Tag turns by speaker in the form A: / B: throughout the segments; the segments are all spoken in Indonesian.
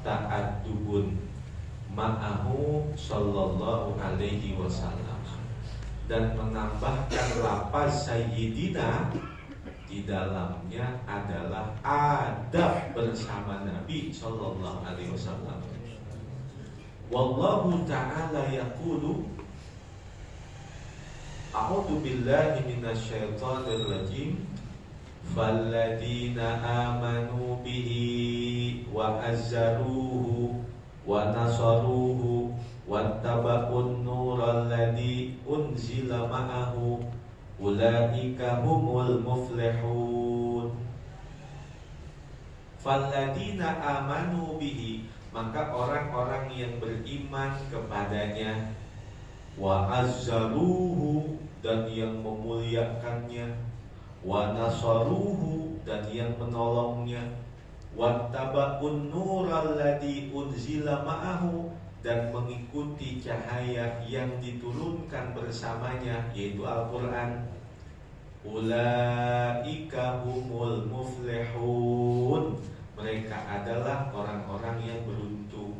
A: ta'addubun ma'ahu sallallahu alaihi wasallam, dan menambahkan lafaz sayyidina di dalamnya adalah adab bersama Nabi sallallahu alaihi wasallam. Wallahu ta'ala yaqulu, a'udzu billahi minasyaitonir rajim, falladzina amanu bihi wa azzaruhu wa nasaruhu wattaba'un nural ladzi unzila ma'ahu ulaika humul muflihun. Falladzina amanu bihi, maka orang-orang yang beriman kepadanya, wa azzaruhu, dan yang memuliakannya, wa nasaruhu, dan yang menolongnya, wattaba'un nural ladzi unzila ma'ahu, dan mengikuti cahaya yang diturunkan bersamanya, yaitu Al-Quran. Ulaika humul muflihun, mereka adalah orang-orang yang beruntung.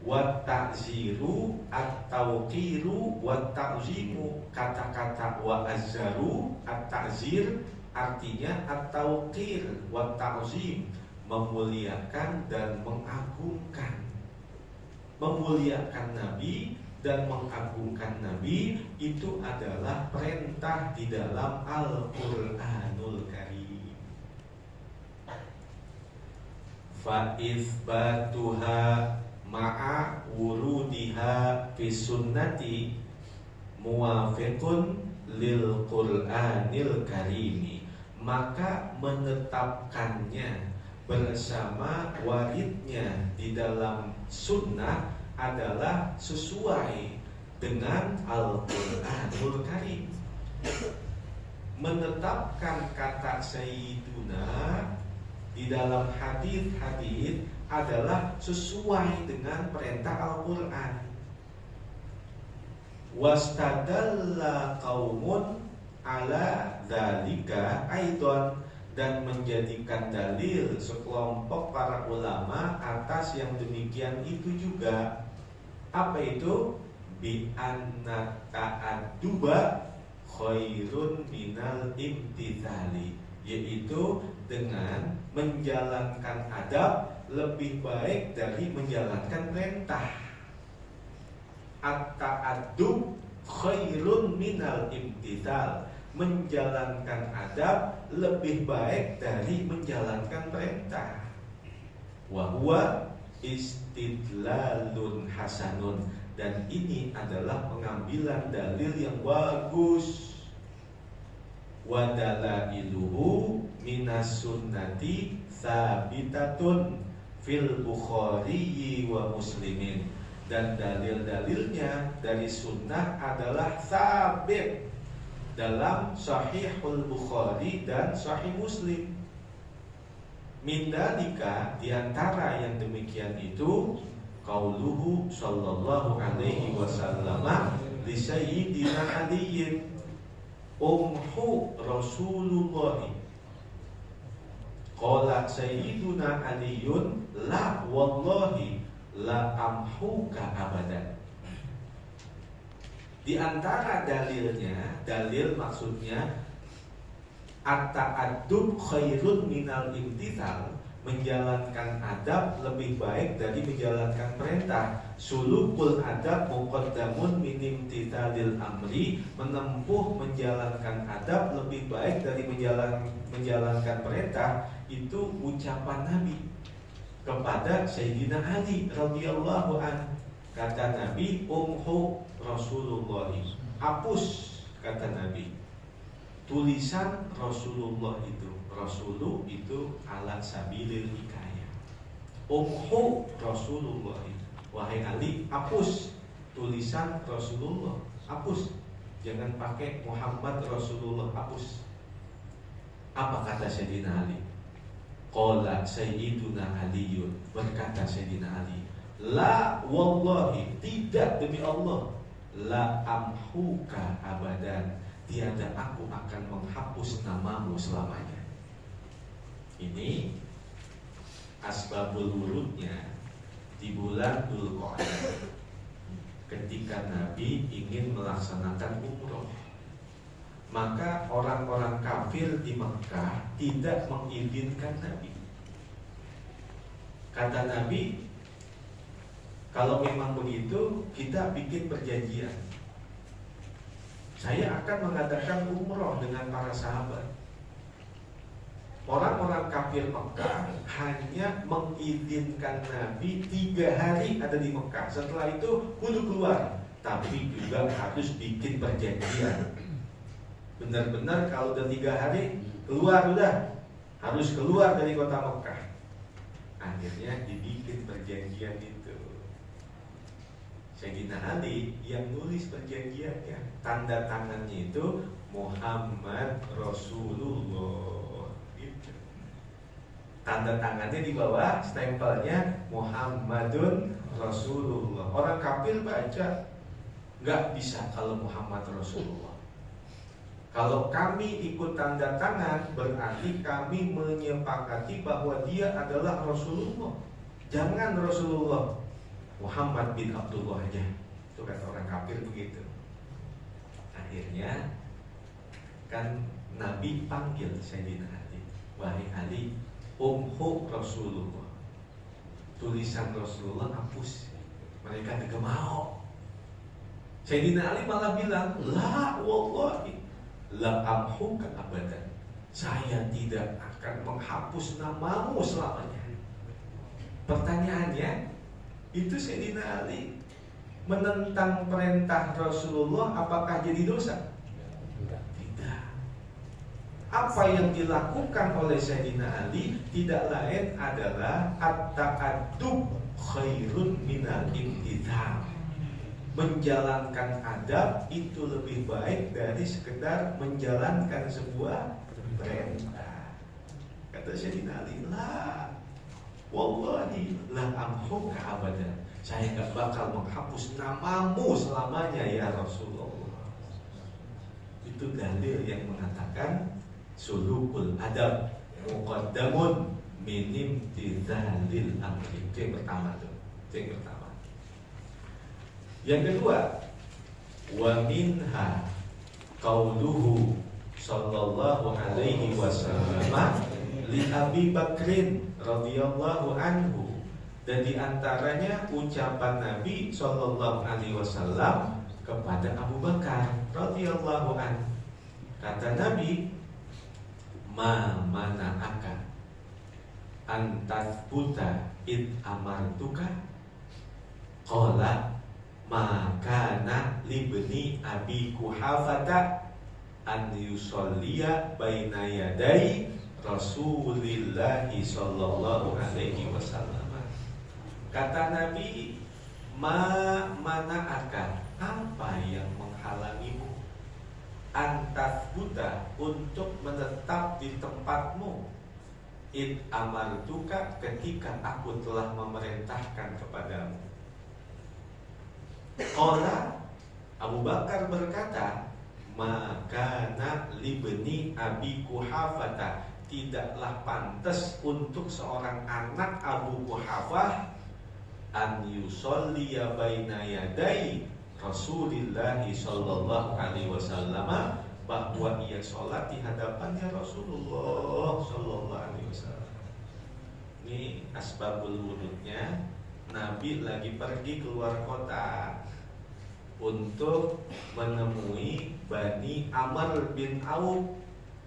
A: Wat ta'ziru at-tawqiru wat ta'zimu, kata-kata wa azzaru at-ta'zir artinya at-tawqir wat ta'zim, memuliakan dan mengagungkan. Memuliakan Nabi dan mengagungkan Nabi itu adalah perintah di dalam Al-Qur'anul Karim. Fa itsbatuha ma'a wurudiha fi sunnati muwafiqun lil Qur'anil Karimi, maka menetapkannya bersama waridnya di dalam sunnah adalah sesuai dengan Al-Qur'anul Karim. Menetapkan kata Sayyiduna di dalam hadis-hadis adalah sesuai dengan perintah Al-Quran. Wastadalla qaumun ala dzalika aidan, dan menjadikan dalil sekelompok para ulama atas yang demikian itu juga. Apa itu? Bi anna ta'adduba khairun minal imtithali, yaitu dengan menjalankan adab lebih baik dari menjalankan perintah. At-ta'addub khairun minal imtithal, menjalankan adab lebih baik dari menjalankan perintah. Wa huwa istidlalun hasanun, dan ini adalah pengambilan dalil yang bagus. Wa dalailuhu minas sunnati sabitatun fil Bukhari wa Muslimin, dan dalil-dalilnya dari sunnah adalah sabit dalam Sahihul Bukhari dan Sahih Muslim. Min dalika, diantara yang demikian itu, qauluhu sallallahu alaihi wasallam li sayyidina Aliyin, umhu Rasulullah. Qala sayyiduna Aliyun, la wallahi la amhuka abadan. Di antara dalilnya, dalil maksudnya at-ta'addub khairun minal imtithal, menjalankan adab lebih baik dari menjalankan perintah. Sulukul adab muqaddamun min imtithalil amri, menempuh menjalankan adab lebih baik dari menjalankan perintah. Itu ucapan Nabi kepada Sayyidina Ali radhiyallahu anhu. Kata Nabi, umhu Rasulullah, hapus, kata Nabi, tulisan Rasulullah itu. Rasulu itu alat sabilil hikayah. Umhu Rasulullah, wahai Ali, hapus tulisan Rasulullah, hapus. Jangan pakai Muhammad Rasulullah, hapus. Apa kata Sayyidina Ali? Qala Sayyiduna Aliyun, berkata Sayyidina Ali, la wallahi, tidak demi Allah, la amhuka abadan, tiada aku akan menghapus namamu selamanya. Ini asbabul wurudnya di bulan Dzulqa'dah, ketika Nabi ingin melaksanakan umroh, maka orang-orang kafir di Mekah tidak mengizinkan Nabi. Kata Nabi, kalau memang begitu, kita bikin perjanjian. Saya akan mengadakan umroh dengan para sahabat. Orang-orang kafir Mekah hanya mengizinkan Nabi 3 hari ada di Mekah. Setelah itu kudu keluar, tapi juga harus bikin perjanjian. Benar-benar kalau udah 3 hari keluar, udah harus keluar dari kota Mekah. Akhirnya dibikin perjanjian itu. Sayyidina Ali yang nulis perjanjiannya, tanda tangannya itu Muhammad Rasulullah gitu. Tanda tangannya di bawah stempelnya Muhammadun Rasulullah. Orang kafir baca nggak bisa kalau Muhammad Rasulullah. Kalau kami ikut tanda tangan, berarti kami menyepakati bahwa dia adalah Rasulullah. Jangan Rasulullah, Muhammad bin Abdullah aja. Itu kata orang kafir begitu. Akhirnya kan Nabi panggil Sayyidina Ali, wahai Ali, umhu Rasulullah. Tulisan Rasulullah hapus. Mereka tidak mau. Sayyidina Ali malah bilang, la wallahi la amhuka abadan. Saya tidak akan menghapus namamu selamanya. Pertanyaannya, itu Sayyidina Ali menentang perintah Rasulullah, apakah jadi dosa? Tidak. Apa yang dilakukan oleh Sayyidina Ali tidak lain adalah at-ta'addub khairun minal imtithal. Menjalankan adab itu lebih baik dari sekedar menjalankan sebuah perintah. Kata Sayyidina Ali, la wallahi la amhuka abadan. Saya gak bakal menghapus namamu selamanya ya Rasulullah. Itu dalil yang mengatakan sulukul adab muqaddamun minim tidalil amri. Itu yang pertama tuh. Itu yang pertama. Yang kedua, wa minha qauluhu sallallahu alaihi wasallam li Abi Bakrin radhiyallahu anhu. Dan diantaranya ucapan Nabi sallallahu alaihi wasallam kepada Abu Bakar radhiyallahu anhu. Kata Nabi, ma mana'aka an tathbuta id amartuka? Qala ma kana libni Abi Kuhafata an yusolliya baina yadai Rasulillahi sallallahu alaihi wasallam. Kata Nabi, mana'aka, apa yang menghalangimu antasbuta, untuk menetap di tempatmu, id amartuka, ketika aku telah memerintahkan kepadamu. Qala, Abu Bakar berkata, maka libni Abi Kuhafata, tidaklah pantas untuk seorang anak Abu Kuhafah an yusolliya baina yadai Rasulillahi sallallahu alaihi wasallam, bahwa ia sholat di hadapannya Rasulullah sallallahu alaihi wasallam. Ini asbabul wurudnya. Nabi lagi pergi keluar kota untuk menemui Bani Amr bin Auf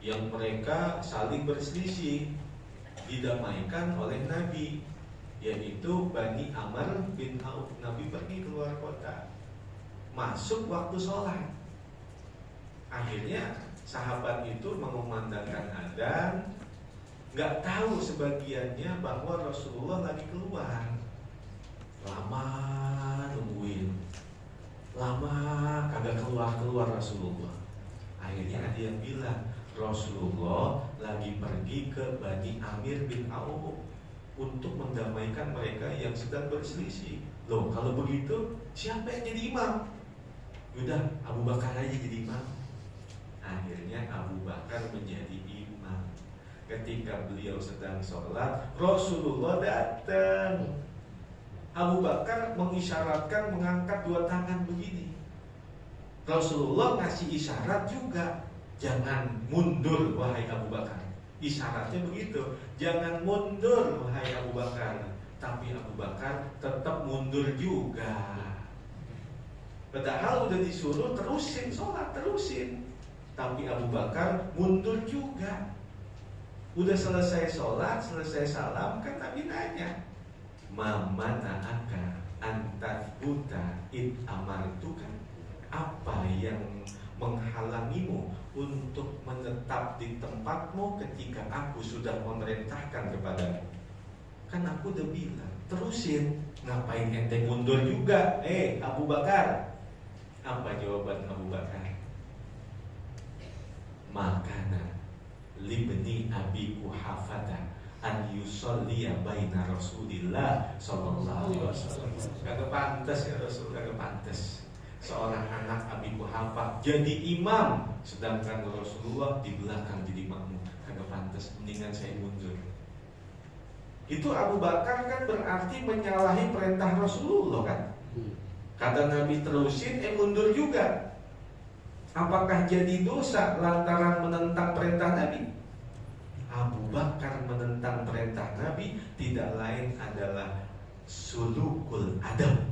A: yang mereka saling berselisih, didamaikan oleh Nabi, yaitu Bani Amr bin Auf. Nabi pergi keluar kota, masuk waktu sholat. Akhirnya sahabat itu mengumandangkan adzan, nggak tahu sebagiannya bahwa Rasulullah lagi keluar. Lama nungguin, lama kagak keluar Rasulullah. Akhirnya ada yang bilang, Rasulullah lagi pergi ke Bani Amir bin Auf untuk mendamaikan mereka yang sedang berselisih. Loh, kalau begitu siapa yang jadi imam? Udah, Abu Bakar aja jadi imam. Akhirnya Abu Bakar menjadi imam. ketika beliau sedang sholat, Rasulullah datang. Abu Bakar mengisyaratkan mengangkat dua tangan begini. Rasulullah ngasih isyarat juga, jangan mundur wahai Abu Bakar. Isyaratnya begitu, jangan mundur wahai Abu Bakar. Tapi Abu Bakar tetap mundur juga. Padahal udah disuruh terusin sholat, terusin. Tapi Abu Bakar mundur juga. Udah selesai sholat, selesai salam, kan Nabi nanya, "Mamana'aka antathbuta id amartuka?" Apa yang menghalangimu untuk menetap di tempatmu ketika aku sudah memerintahkan kepadamu? Kan aku udah bilang, terusin. Ngapain ente mundur juga? Abu Bakar. Apa jawaban Abu Bakar? Makana libni Abi Quhafata an yusolliya baina Rasulillah sallallahu alaihi wasallam. Kagak pantas ya Rasul, kagak pantas seorang anak Abi Quhafah jadi imam, sedangkan Rasulullah di belakang jadi makmum. Kagak pantas, mendingan saya mundur. Itu Abu Bakar kan berarti menyalahi perintah Rasulullah kan. Kata Nabi terusin, mundur juga. Apakah jadi dosa lantaran menentang perintah Nabi? Abu Bakar menentang perintah Nabi tidak lain adalah sulukul adab,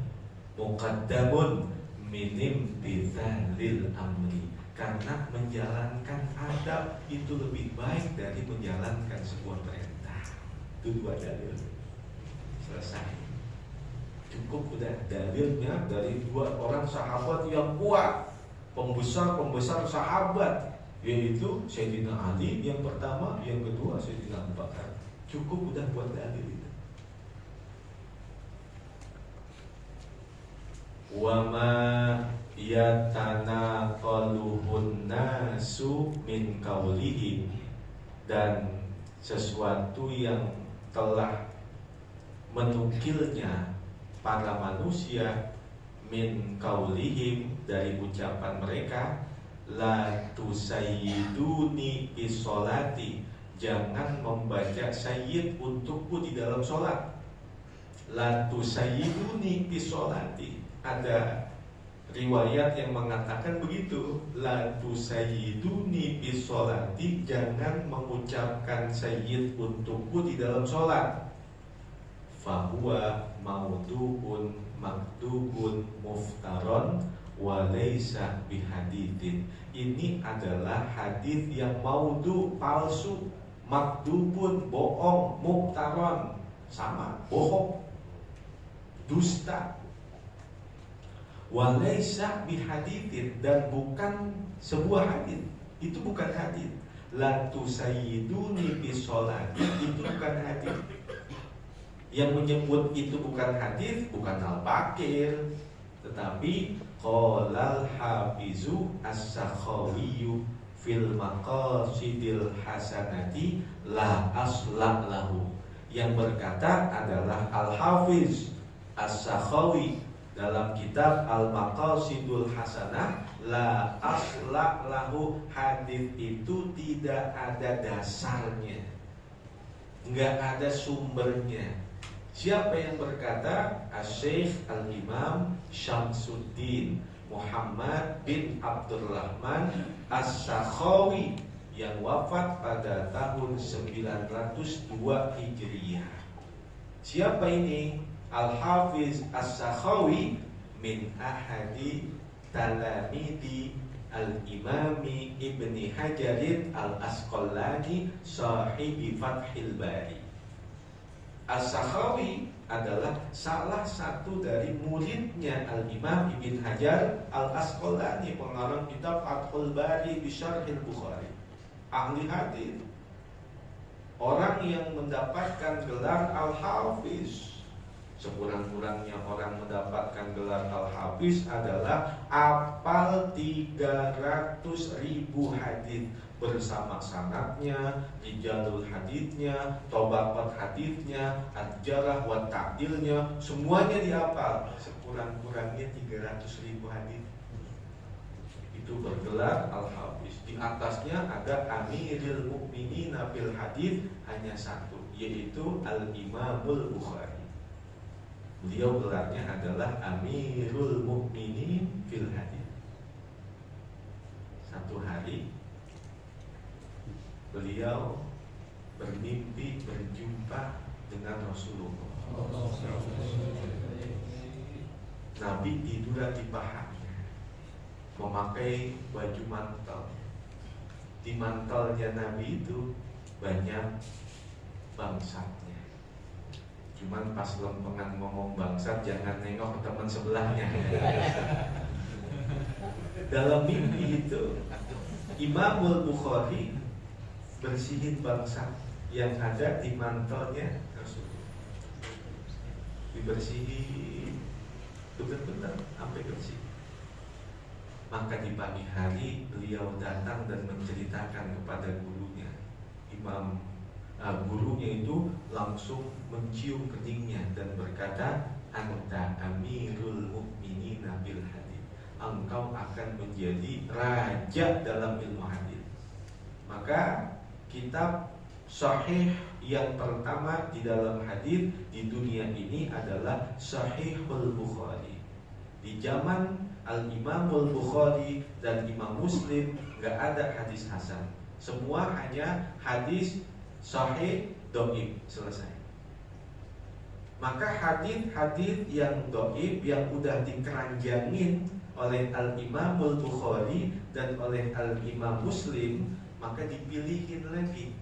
A: muqaddamun minim bidzalil amri. Karena menjalankan adab itu lebih baik dari menjalankan sebuah perintah. Itu dua dalil. Selesai. Cukup udah dalilnya dari dua orang sahabat yang kuat, pembesar sahabat, yaitu Sayyidina Ali yang pertama, yang kedua Sayyidina Abu Bakar. Cukup udah buat dalil itu. Wa ma yatanaqaluhun nasu min qaulihim, dan sesuatu yang telah menukilnya para manusia min qaulihim, dari ucapan mereka, la tusayyiduni bisolati, jangan membaca sayyid untukku di dalam sholat. La tusayyiduni bisolati, ada riwayat yang mengatakan begitu, la tusayyiduni bisolati, jangan mengucapkan sayyid untukku di dalam sholat. Fahuwa maudu'un maktubun muftaron walaysa bihadithin. Ini adalah hadis yang maudhu, palsu, maktubun, bohong, muftaron, sama, bohong, dusta. Walaysa bihadithin, dan bukan sebuah hadis. Itu bukan hadis. La tusayyiduni bisolati, itu bukan hadis. Yang menyebut itu bukan hadis, bukan Al-Baqir, tetapi qalal hafizu as-Sakhawi fil maqasidil hasanati la asla lahu. Yang berkata adalah Al-Hafiz as-Sakhawi dalam kitab Al-Maqasidul Hasanah, la asla lahu, hadis itu tidak ada dasarnya, enggak ada sumbernya. Siapa yang berkata? Asy-Syaikh Al-Imam Syamsuddin Muhammad bin Abdurrahman As-Sakhawi yang wafat pada tahun 902 Hijriah. Siapa ini? Al-Hafiz As-Sakhawi min ahadi talamidi Al-Imami Ibni Hajarin Al-Asqalani sahibi Fathil Bari. As-Sakhawi adalah salah satu dari muridnya Al-Imam Ibn Hajar Al-Asqalani, pengarang kitab Fathul Bari bi Syarhil Bukhari. Ahli hadis, orang yang mendapatkan gelar Al-Hafiz. Sekurang-kurangnya orang mendapatkan gelar Al-Hafiz adalah apal 300.000 hadis bersama sanadnya, rijalul haditsnya, tabaqat haditsnya, ad-jarh wa ta'dilnya, semuanya dihafal. Sekurang-kurangnya 300.000 hadis. itu bergelar Al-Hafiz. Di atasnya ada Amirul Mukminin fil Hadis, hanya satu, yaitu Al-Imamul Bukhari. Beliau gelarnya adalah Amirul Mukminin fil Hadis. Satu hari beliau bermimpi berjumpa dengan Rasulullah. Nabi tidur di pahanya, memakai baju mantel. Di mantelnya Nabi itu banyak bangsatnya. Cuman pas lempengan ngomong bangsat, jangan nengok teman sebelahnya. Dalam mimpi itu Imamul Bukhari bersihin bangsat yang ada di mantelnya Rasulullah. Dibersihin benar-benar sampai bersih. Maka di pagi hari beliau datang dan menceritakan kepada gurunya. Gurunya itu langsung mencium keningnya dan berkata, Anta Amirul Mukminin bil Hadis. Engkau akan menjadi raja dalam ilmu hadis. Maka kitab sahih yang pertama di dalam hadis di dunia ini adalah Sahihul Bukhari. Di zaman Al-Imamul Bukhari dan Imam Muslim gak ada hadis hasan. Semua hanya hadis sahih dhaif, selesai. Maka hadis-hadis yang dhaif yang udah dikeranjangin oleh Al-Imamul Bukhari dan oleh Al-Imam Muslim, maka dipilihin lagi,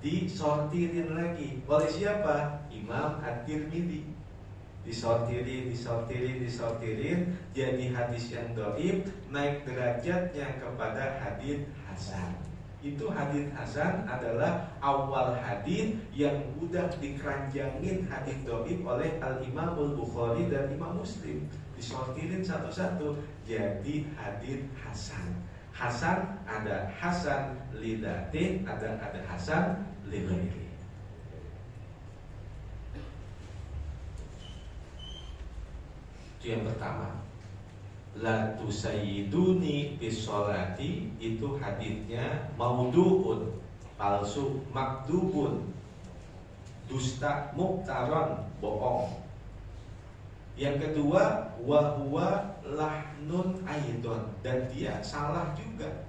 A: disortirin lagi. Oleh siapa? Imam At-Tirmidzi. Disortirin, jadi hadis yang dhaif naik derajatnya kepada hadis hasan. Itu hadis hasan adalah awal hadis yang udah dikeranjangin hadis dhaif oleh Al-Imamul Bukhari dan Imam Muslim. Disortirin satu-satu jadi hadis hasan. Hasan ada hasan li dzati, ada hasan li ghairi. Itu yang pertama. La tusayyiduni bisolati, itu hadisnya maudhu'un, palsu, makdubun, dusta, muktaron, bohong. Yang kedua, wa huwa lahnun aidon, dan dia salah juga.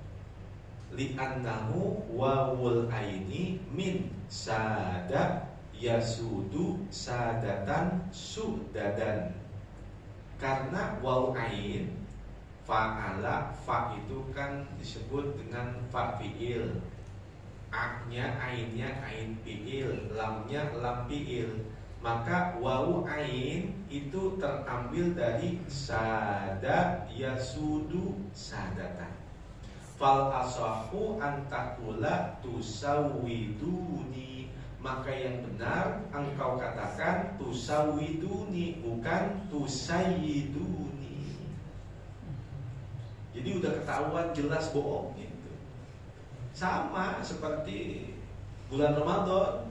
A: Li'annahu wawul aini min sada yasudu sadatan sudadan. Karena waw ain fa'ala, fa itu kan disebut dengan fa fi'il, a-nya ainnya ain fi'il, lamnya lam fi'il. Maka waw ain itu terambil dari sada yasudu sadatan. Fal asahu antakula tusawiduni, maka yang benar engkau katakan tusawiduni, bukan tusayyiduni. Jadi udah ketahuan jelas bohong gitu. Sama seperti bulan Ramadan,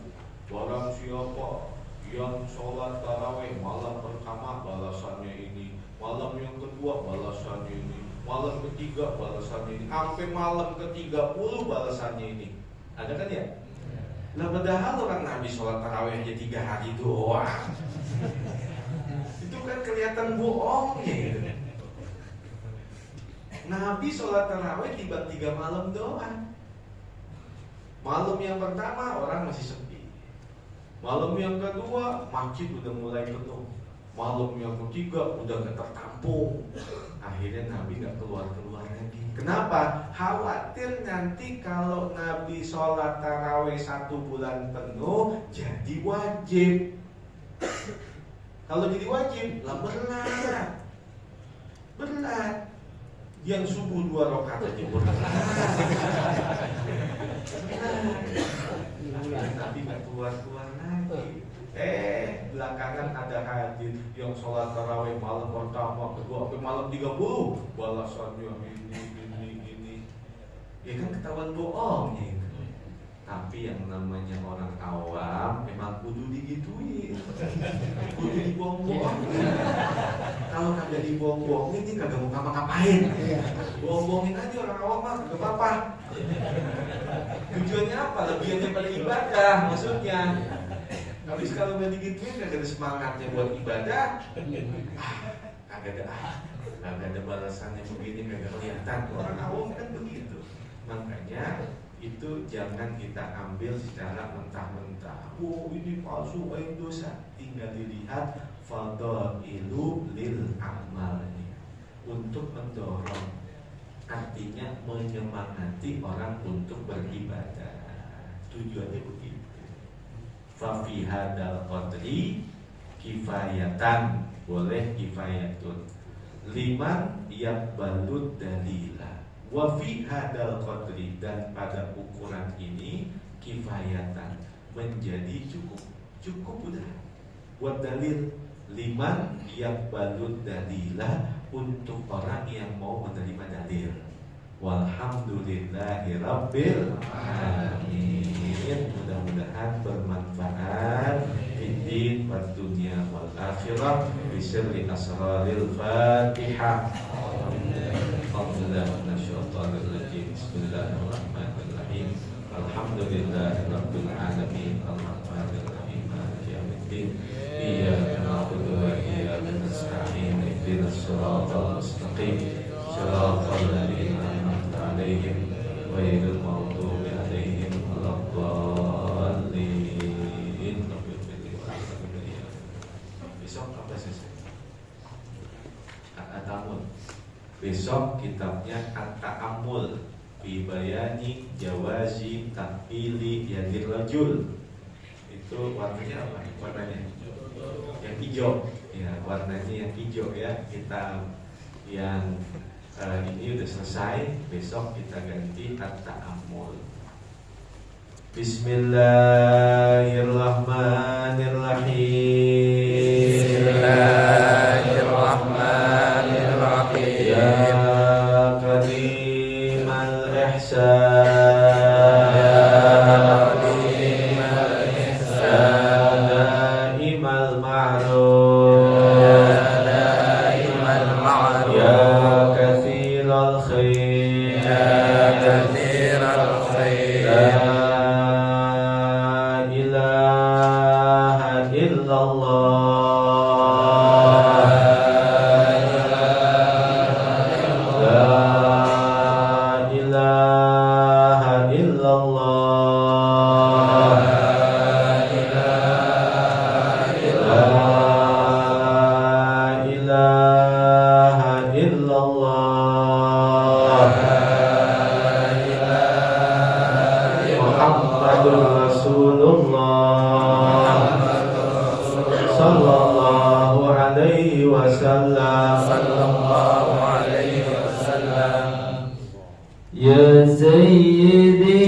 A: barang siapa yang sholat tarawih malam pertama balasannya ini, malam yang kedua balasannya ini, malam ketiga balasannya ini, sampai malam ke-30 balasannya ini. Ada kan ya? Nah padahal orang Nabi sholat tarawih aja 3 hari doang. Itu kan kelihatan bohongnya gitu. Nabi sholat tarawih tiba 3 malam doang. Malam yang pertama orang masih sepi, malam yang kedua masjid udah mulai penuh, malam yang ketiga udah gak tertampung. Akhirnya Nabi gak keluar-keluar lagi. Kenapa? Khawatir nanti kalau Nabi sholat tarawih 1 bulan penuh jadi wajib. Kalau jadi wajib lah berat. Yang subuh 2 rakaat aja berat. Nabi gak keluar-keluar lagi. Belakangan ada hadis yang sholat tarawih malam pertama, kedua, sampai malam 30 balasannya ini. Ya kan ketahuan bohongnya itu. Tapi yang namanya orang awam memang kudu digituin, kudu dibohong-bohong. kalau kagak dibohong-bohongin dia kagak mau ngapa-ngapain. Bohong-bohongin aja orang awam mah kagak apa-apa. Tujuannya apa? Lebihannya pada ibadah maksudnya. Habis kalau nggak digituin kagak ada semangatnya buat ibadah. Kagak ada balasannya begini, kagak kelihatan. Orang awam kan begitu. Makanya itu jangan kita ambil secara mentah-mentah. Oh ini palsu, ini dosa. Tinggal dilihat fadailu lil amalnya untuk mendorong, artinya menyemangati orang untuk beribadah. Tujuannya begitu. Fa fi hadal qadri kifayatan, boleh kifayatun liman yaqbalut dalila. Wa fi hadal qadri, dan pada ukuran ini kifayatan, menjadi cukup udah buat dalil liman yaqbalut dalila, untuk orang yang mau menerima dalil. Walhamdulillahi rabbil alamin. Mudah-mudahan bermanfaat fiddin wad dunya wal akhirah bisirri asraril Fatihah. Bismillahirrahmanirrahim. Alhamdulillahi rabbil alamin. Arrahmanirrahim. Maliki yaumiddin. Iyyaka na'budu wa iyyaka nasta'in. Ihdinas siratal mustaqim. Siratal ladzina an'amta 'alaihim ghairil maghdubi 'alaihim waladdallin. Besok apa sih? At-Ta'ammul. Besok kitabnya At-Ta'ammul fi bayani jawazi takfili yadir rajul. Itu warnanya apa? Warnanya yang hijau. Ya, warnanya yang hijau ya. Kitab yang ini udah selesai. Besok kita ganti At-Ta'ammul. Bismillahirrahmanirrahim. Bismillahirrahmanirrahim. Ya Karimal Ihsan, Ya Karimal Ihsan, Ya Daimal Ma'ruf, Ya Daimal Ma'ruf, Ya Katsiral Khair, Ya Katsiral Khair, La ilaha illallah. Ya Sayyidi